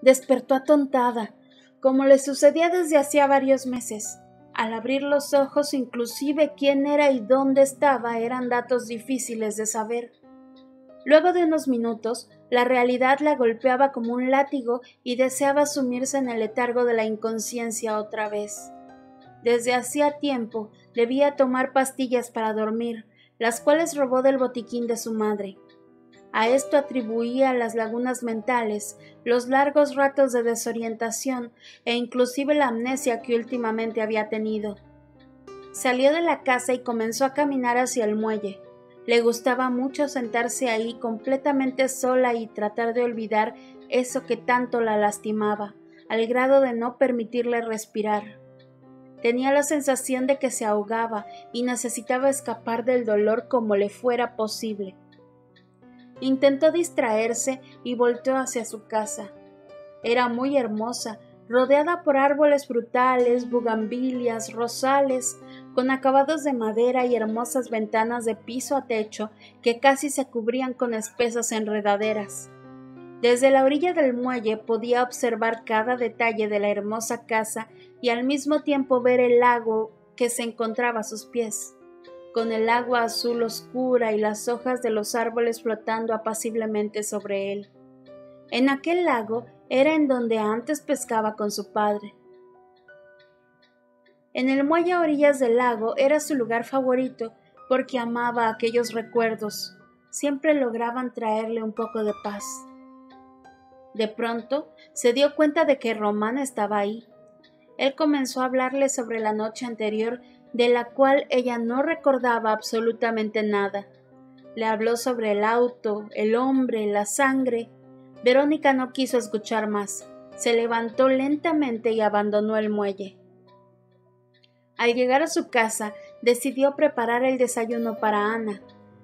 Despertó atontada, como le sucedía desde hacía varios meses. Al abrir los ojos, inclusive quién era y dónde estaba eran datos difíciles de saber. Luego de unos minutos, la realidad la golpeaba como un látigo y deseaba sumirse en el letargo de la inconsciencia otra vez. Desde hacía tiempo debía tomar pastillas para dormir, las cuales robó del botiquín de su madre. A esto atribuía las lagunas mentales, los largos ratos de desorientación e inclusive la amnesia que últimamente había tenido. Salió de la casa y comenzó a caminar hacia el muelle. Le gustaba mucho sentarse ahí completamente sola y tratar de olvidar eso que tanto la lastimaba, al grado de no permitirle respirar. Tenía la sensación de que se ahogaba y necesitaba escapar del dolor como le fuera posible. Intentó distraerse y volteó hacia su casa. Era muy hermosa, rodeada por árboles frutales, bugambilias, rosales, con acabados de madera y hermosas ventanas de piso a techo que casi se cubrían con espesas enredaderas. Desde la orilla del muelle podía observar cada detalle de la hermosa casa y al mismo tiempo ver el lago que se encontraba a sus pies, con el agua azul oscura y las hojas de los árboles flotando apaciblemente sobre él. En aquel lago era en donde antes pescaba con su padre. En el muelle a orillas del lago era su lugar favorito porque amaba aquellos recuerdos. Siempre lograban traerle un poco de paz. De pronto se dio cuenta de que Román estaba ahí. Él comenzó a hablarle sobre la noche anterior, de la cual ella no recordaba absolutamente nada. Le habló sobre el auto, el hombre, la sangre. Verónica no quiso escuchar más. Se levantó lentamente y abandonó el muelle. Al llegar a su casa, decidió preparar el desayuno para Ana.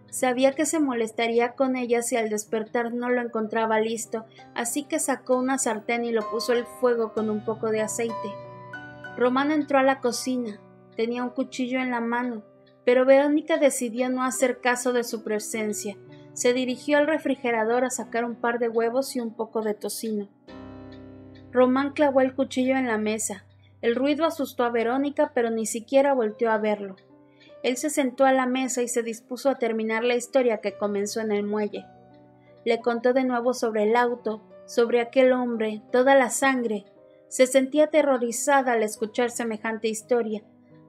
Sabía que se molestaría con ella si al despertar no lo encontraba listo, así que sacó una sartén y lo puso al fuego con un poco de aceite. Román entró a la cocina. Tenía un cuchillo en la mano, pero Verónica decidió no hacer caso de su presencia. Se dirigió al refrigerador a sacar un par de huevos y un poco de tocino. Román clavó el cuchillo en la mesa. El ruido asustó a Verónica, pero ni siquiera volteó a verlo. Él se sentó a la mesa y se dispuso a terminar la historia que comenzó en el muelle. Le contó de nuevo sobre el auto, sobre aquel hombre, toda la sangre. Se sentía aterrorizada al escuchar semejante historia,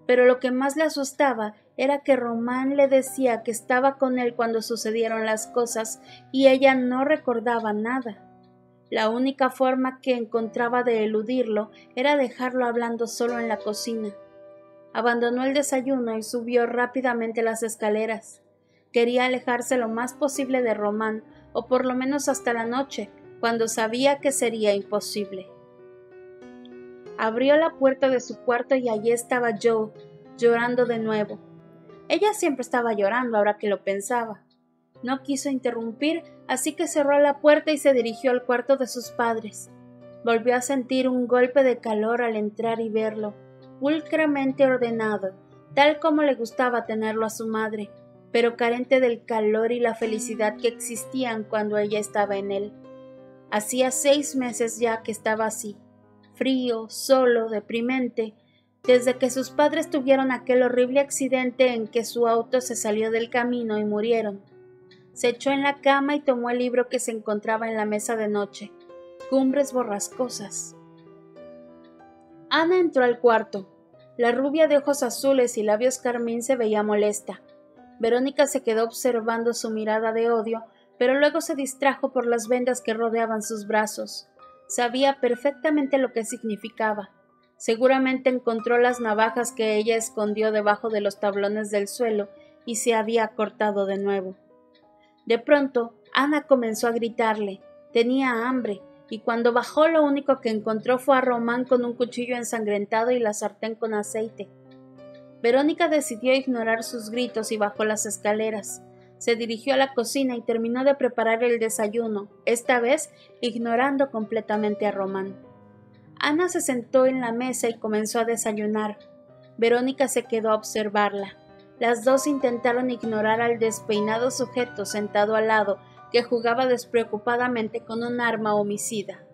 pero lo que más le asustaba era que Román le decía que estaba con él cuando sucedieron las cosas y ella no recordaba nada. La única forma que encontraba de eludirlo era dejarlo hablando solo en la cocina. Abandonó el desayuno y subió rápidamente las escaleras. Quería alejarse lo más posible de Román, o por lo menos hasta la noche, cuando sabía que sería imposible. Abrió la puerta de su cuarto y allí estaba Joe, llorando de nuevo. Ella siempre estaba llorando ahora que lo pensaba. No quiso interrumpir, así que cerró la puerta y se dirigió al cuarto de sus padres. Volvió a sentir un golpe de calor al entrar y verlo, pulcramente ordenado, tal como le gustaba tenerlo a su madre, pero carente del calor y la felicidad que existían cuando ella estaba en él. Hacía 6 meses ya que estaba así, frío, solo, deprimente, desde que sus padres tuvieron aquel horrible accidente en que su auto se salió del camino y murieron. Se echó en la cama y tomó el libro que se encontraba en la mesa de noche, Cumbres borrascosas. Ana entró al cuarto. La rubia de ojos azules y labios carmín se veía molesta. Verónica se quedó observando su mirada de odio, pero luego se distrajo por las vendas que rodeaban sus brazos. Sabía perfectamente lo que significaba. Seguramente encontró las navajas que ella escondió debajo de los tablones del suelo y se había cortado de nuevo. De pronto, Ana comenzó a gritarle. Tenía hambre, y cuando bajó lo único que encontró fue a Román con un cuchillo ensangrentado y la sartén con aceite. Verónica decidió ignorar sus gritos y bajó las escaleras. Se dirigió a la cocina y terminó de preparar el desayuno, esta vez ignorando completamente a Román. Ana se sentó en la mesa y comenzó a desayunar. Verónica se quedó a observarla. Las dos intentaron ignorar al despeinado sujeto sentado al lado, que jugaba despreocupadamente con un arma homicida.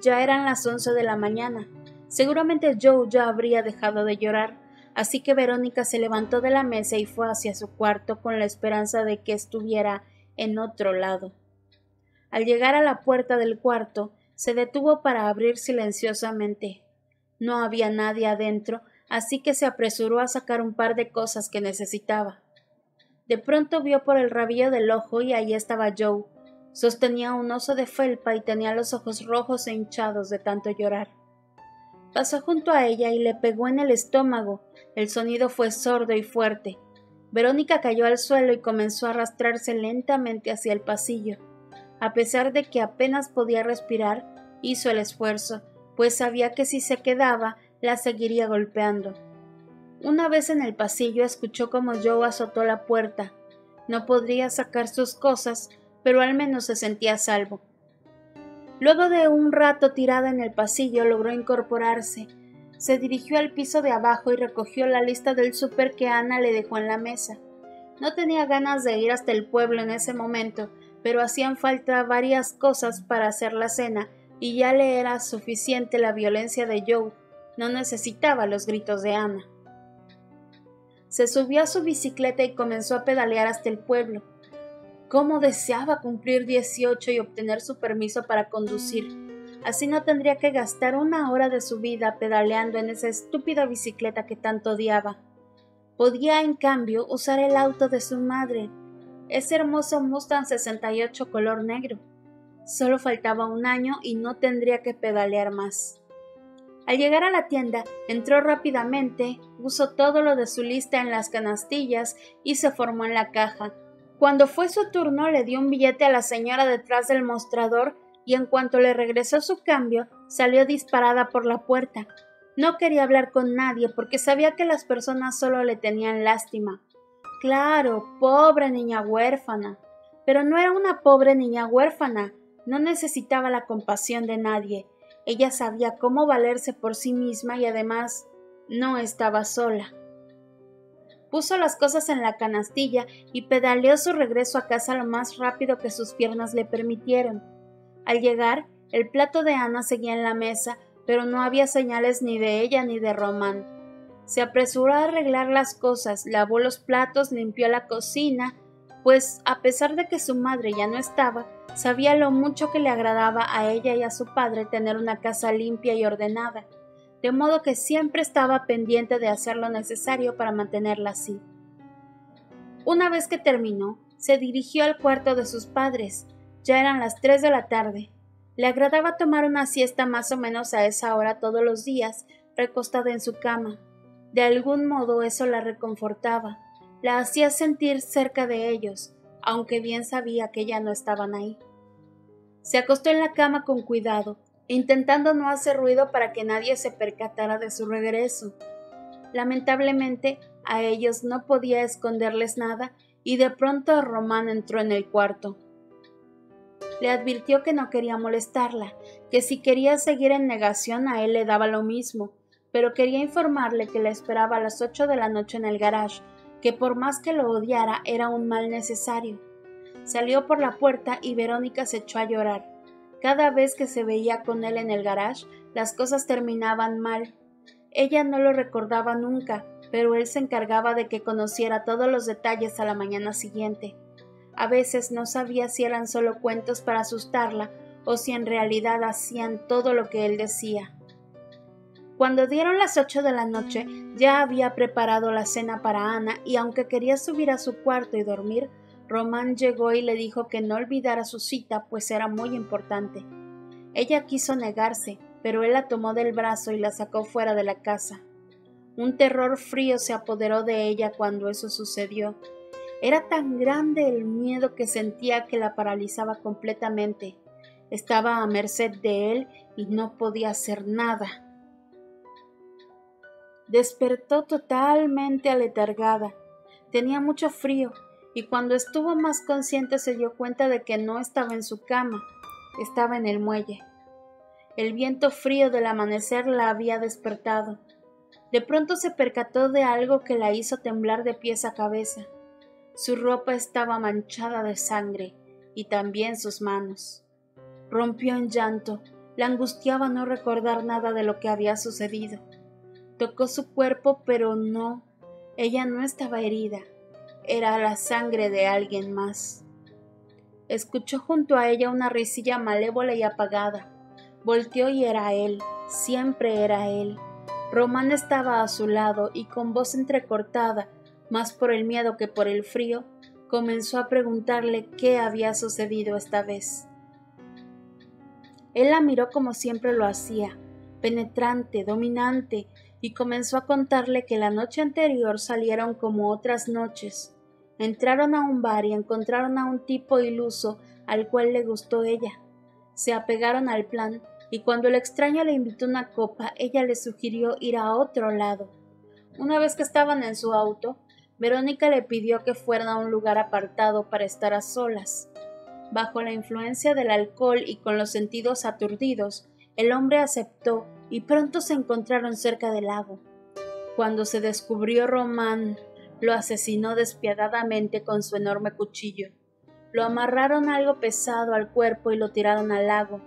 Ya eran las 11 de la mañana. Seguramente Joe ya habría dejado de llorar, así que Verónica se levantó de la mesa y fue hacia su cuarto con la esperanza de que estuviera en otro lado. Al llegar a la puerta del cuarto, se detuvo para abrir silenciosamente. No había nadie adentro, así que se apresuró a sacar un par de cosas que necesitaba. De pronto vio por el rabillo del ojo y allí estaba Joe. Sostenía un oso de felpa y tenía los ojos rojos e hinchados de tanto llorar. Pasó junto a ella y le pegó en el estómago. El sonido fue sordo y fuerte. Verónica cayó al suelo y comenzó a arrastrarse lentamente hacia el pasillo. A pesar de que apenas podía respirar, hizo el esfuerzo, pues sabía que si se quedaba, la seguiría golpeando. Una vez en el pasillo escuchó cómo Joe azotó la puerta. No podría sacar sus cosas, pero al menos se sentía a salvo. Luego de un rato tirada en el pasillo logró incorporarse. Se dirigió al piso de abajo y recogió la lista del súper que Ana le dejó en la mesa. No tenía ganas de ir hasta el pueblo en ese momento, pero hacían falta varias cosas para hacer la cena y ya le era suficiente la violencia de Joe. No necesitaba los gritos de Ana. Se subió a su bicicleta y comenzó a pedalear hasta el pueblo. Cómo deseaba cumplir 18 y obtener su permiso para conducir. Así no tendría que gastar una hora de su vida pedaleando en esa estúpida bicicleta que tanto odiaba. Podía, en cambio, usar el auto de su madre, ese hermoso Mustang 68 color negro. Solo faltaba un año y no tendría que pedalear más. Al llegar a la tienda, entró rápidamente, puso todo lo de su lista en las canastillas y se formó en la caja. Cuando fue su turno, le dio un billete a la señora detrás del mostrador y en cuanto le regresó su cambio, salió disparada por la puerta. No quería hablar con nadie porque sabía que las personas solo le tenían lástima. Claro, pobre niña huérfana. Pero no era una pobre niña huérfana. No necesitaba la compasión de nadie. Ella sabía cómo valerse por sí misma y además no estaba sola. Puso las cosas en la canastilla y pedaleó su regreso a casa lo más rápido que sus piernas le permitieron. Al llegar, el plato de Ana seguía en la mesa, pero no había señales ni de ella ni de Román. Se apresuró a arreglar las cosas, lavó los platos, limpió la cocina, pues a pesar de que su madre ya no estaba, sabía lo mucho que le agradaba a ella y a su padre tener una casa limpia y ordenada, de modo que siempre estaba pendiente de hacer lo necesario para mantenerla así. Una vez que terminó, se dirigió al cuarto de sus padres. Ya eran las 3 de la tarde. Le agradaba tomar una siesta más o menos a esa hora todos los días, recostada en su cama. De algún modo eso la reconfortaba, la hacía sentir cerca de ellos, aunque bien sabía que ya no estaban ahí. Se acostó en la cama con cuidado, intentando no hacer ruido para que nadie se percatara de su regreso. Lamentablemente, a ellos no podía esconderles nada y de pronto Román entró en el cuarto. Le advirtió que no quería molestarla, que si quería seguir en negación a él le daba lo mismo, pero quería informarle que la esperaba a las 8 de la noche en el garage, que por más que lo odiara era un mal necesario. Salió por la puerta y Verónica se echó a llorar. Cada vez que se veía con él en el garage, las cosas terminaban mal. Ella no lo recordaba nunca, pero él se encargaba de que conociera todos los detalles a la mañana siguiente. A veces no sabía si eran solo cuentos para asustarla o si en realidad hacían todo lo que él decía. Cuando dieron las 8 de la noche, ya había preparado la cena para Ana y aunque quería subir a su cuarto y dormir, Román llegó y le dijo que no olvidara su cita, pues era muy importante. Ella quiso negarse, pero él la tomó del brazo y la sacó fuera de la casa. Un terror frío se apoderó de ella cuando eso sucedió. Era tan grande el miedo que sentía que la paralizaba completamente. Estaba a merced de él y no podía hacer nada. Despertó totalmente aletargada. Tenía mucho frío y cuando estuvo más consciente se dio cuenta de que no estaba en su cama, estaba en el muelle. El viento frío del amanecer la había despertado. De pronto se percató de algo que la hizo temblar de pies a cabeza. Su ropa estaba manchada de sangre y también sus manos. Rompió en llanto. La angustiaba no recordar nada de lo que había sucedido. Tocó su cuerpo, pero no, ella no estaba herida. Era la sangre de alguien más. Escuchó junto a ella una risilla malévola y apagada. Volteó y era él, siempre era él. Román estaba a su lado y con voz entrecortada, más por el miedo que por el frío, comenzó a preguntarle qué había sucedido esta vez. Él la miró como siempre lo hacía, penetrante, dominante, y comenzó a contarle que la noche anterior salieron como otras noches. Entraron a un bar y encontraron a un tipo iluso al cual le gustó ella. Se apegaron al plan, y cuando el extraño le invitó una copa, ella le sugirió ir a otro lado. Una vez que estaban en su auto, Verónica le pidió que fueran a un lugar apartado para estar a solas. Bajo la influencia del alcohol y con los sentidos aturdidos, el hombre aceptó y pronto se encontraron cerca del lago. Cuando se descubrió, Román lo asesinó despiadadamente con su enorme cuchillo. Lo amarraron algo pesado al cuerpo y lo tiraron al lago.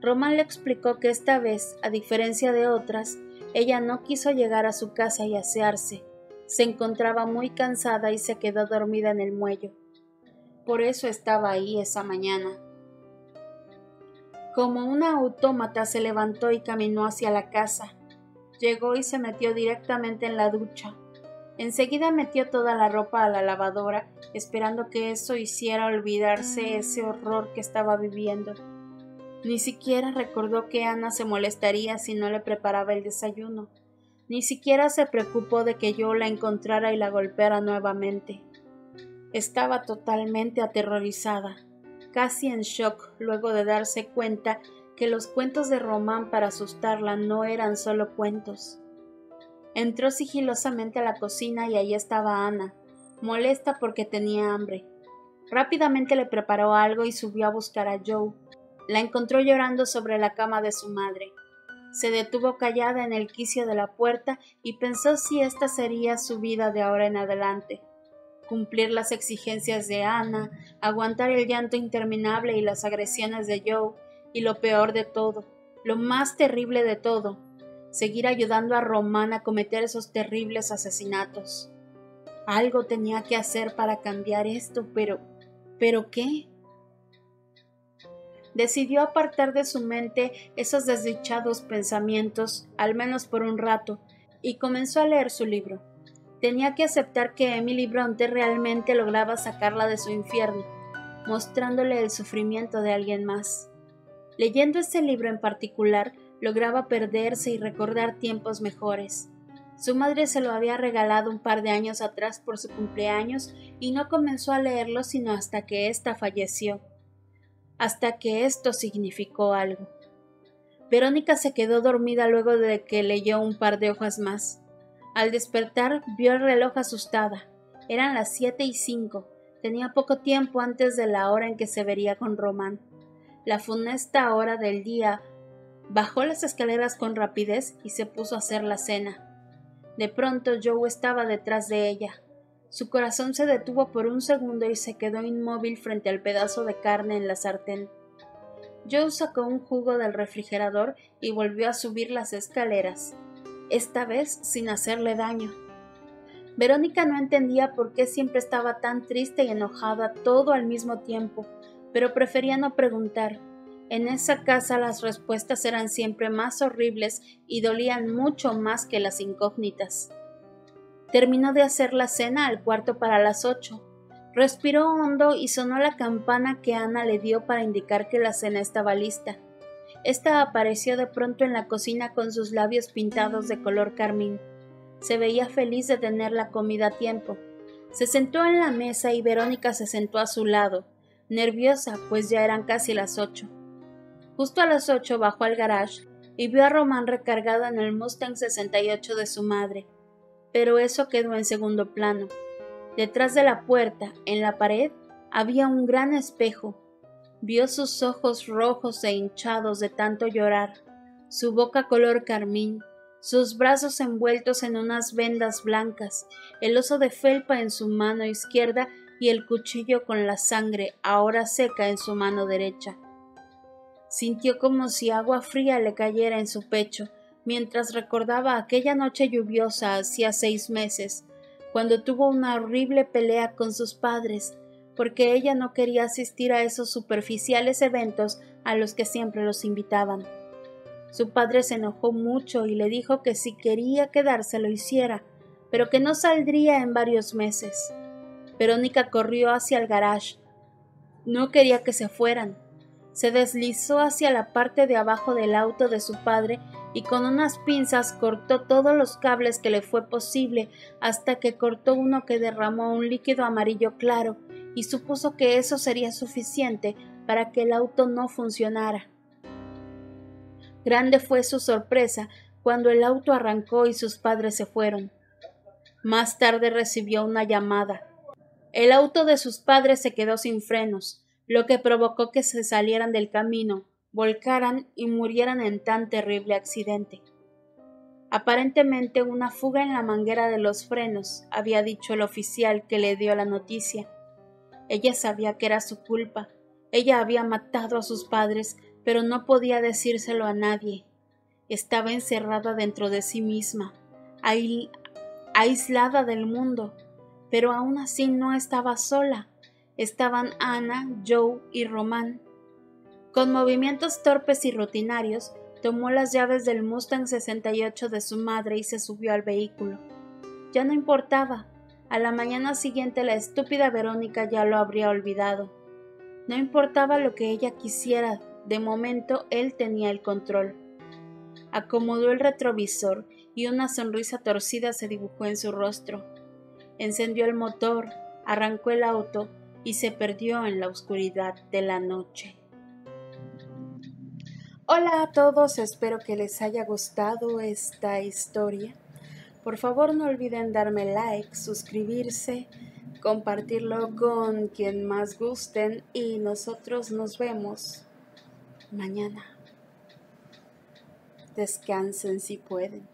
Román le explicó que esta vez, a diferencia de otras, ella no quiso llegar a su casa y asearse. Se encontraba muy cansada y se quedó dormida en el muelle. Por eso estaba ahí esa mañana. Como una autómata se levantó y caminó hacia la casa. Llegó y se metió directamente en la ducha. Enseguida metió toda la ropa a la lavadora, esperando que eso hiciera olvidarse ese horror que estaba viviendo. Ni siquiera recordó que Ana se molestaría si no le preparaba el desayuno. Ni siquiera se preocupó de que yo la encontrara y la golpeara nuevamente. Estaba totalmente aterrorizada, casi en shock luego de darse cuenta que los cuentos de Román para asustarla no eran solo cuentos. Entró sigilosamente a la cocina y allí estaba Ana, molesta porque tenía hambre. Rápidamente le preparó algo y subió a buscar a Joe. La encontró llorando sobre la cama de su madre. Se detuvo callada en el quicio de la puerta y pensó si esta sería su vida de ahora en adelante. Cumplir las exigencias de Ana, aguantar el llanto interminable y las agresiones de Joe, y lo peor de todo, lo más terrible de todo, seguir ayudando a Román a cometer esos terribles asesinatos. Algo tenía que hacer para cambiar esto, ¿pero qué? Decidió apartar de su mente esos desdichados pensamientos, al menos por un rato, y comenzó a leer su libro. Tenía que aceptar que Emily Bronte realmente lograba sacarla de su infierno, mostrándole el sufrimiento de alguien más. Leyendo este libro en particular, lograba perderse y recordar tiempos mejores. Su madre se lo había regalado un par de años atrás por su cumpleaños y no comenzó a leerlo sino hasta que ésta falleció. Hasta que esto significó algo. Verónica se quedó dormida luego de que leyó un par de hojas más. Al despertar, vio el reloj asustada. Eran las 7:05. Tenía poco tiempo antes de la hora en que se vería con Román. La funesta hora del día. Bajó las escaleras con rapidez y se puso a hacer la cena. De pronto Joe estaba detrás de ella. Su corazón se detuvo por un segundo y se quedó inmóvil frente al pedazo de carne en la sartén. Joe sacó un jugo del refrigerador y volvió a subir las escaleras, esta vez sin hacerle daño. Verónica no entendía por qué siempre estaba tan triste y enojada todo al mismo tiempo, pero prefería no preguntar. En esa casa las respuestas eran siempre más horribles y dolían mucho más que las incógnitas. Terminó de hacer la cena al cuarto para las 8. Respiró hondo y sonó la campana que Ana le dio para indicar que la cena estaba lista. Esta apareció de pronto en la cocina con sus labios pintados de color carmín. Se veía feliz de tener la comida a tiempo. Se sentó en la mesa y Verónica se sentó a su lado, nerviosa, pues ya eran casi las 8. Justo a las 8 bajó al garage y vio a Román recargado en el Mustang 68 de su madre. Pero eso quedó en segundo plano. Detrás de la puerta, en la pared, había un gran espejo. Vio sus ojos rojos e hinchados de tanto llorar, su boca color carmín, sus brazos envueltos en unas vendas blancas, el oso de felpa en su mano izquierda y el cuchillo con la sangre ahora seca en su mano derecha. Sintió como si agua fría le cayera en su pecho, mientras recordaba aquella noche lluviosa hacía 6 meses, cuando tuvo una horrible pelea con sus padres, porque ella no quería asistir a esos superficiales eventos a los que siempre los invitaban. Su padre se enojó mucho y le dijo que si quería quedarse lo hiciera, pero que no saldría en varios meses. Verónica corrió hacia el garage. No quería que se fueran. Se deslizó hacia la parte de abajo del auto de su padre y con unas pinzas cortó todos los cables que le fue posible hasta que cortó uno que derramó un líquido amarillo claro y supuso que eso sería suficiente para que el auto no funcionara. Grande fue su sorpresa cuando el auto arrancó y sus padres se fueron. Más tarde recibió una llamada. El auto de sus padres se quedó sin frenos, lo que provocó que se salieran del camino, volcaran y murieran en tan terrible accidente. Aparentemente una fuga en la manguera de los frenos, había dicho el oficial que le dio la noticia. Ella sabía que era su culpa. Ella había matado a sus padres, pero no podía decírselo a nadie. Estaba encerrada dentro de sí misma, aislada del mundo, pero aún así no estaba sola. Estaban Ana, Joe y Román. Con movimientos torpes y rutinarios, tomó las llaves del Mustang 68 de su madre y se subió al vehículo. Ya no importaba. A la mañana siguiente la estúpida Verónica ya lo habría olvidado. No importaba lo que ella quisiera, de momento él tenía el control. Acomodó el retrovisor y una sonrisa torcida se dibujó en su rostro. Encendió el motor, arrancó el auto y se perdió en la oscuridad de la noche. Hola a todos, espero que les haya gustado esta historia. Por favor no olviden darme like, suscribirse, compartirlo con quien más gusten y nosotros nos vemos mañana. Descansen si pueden.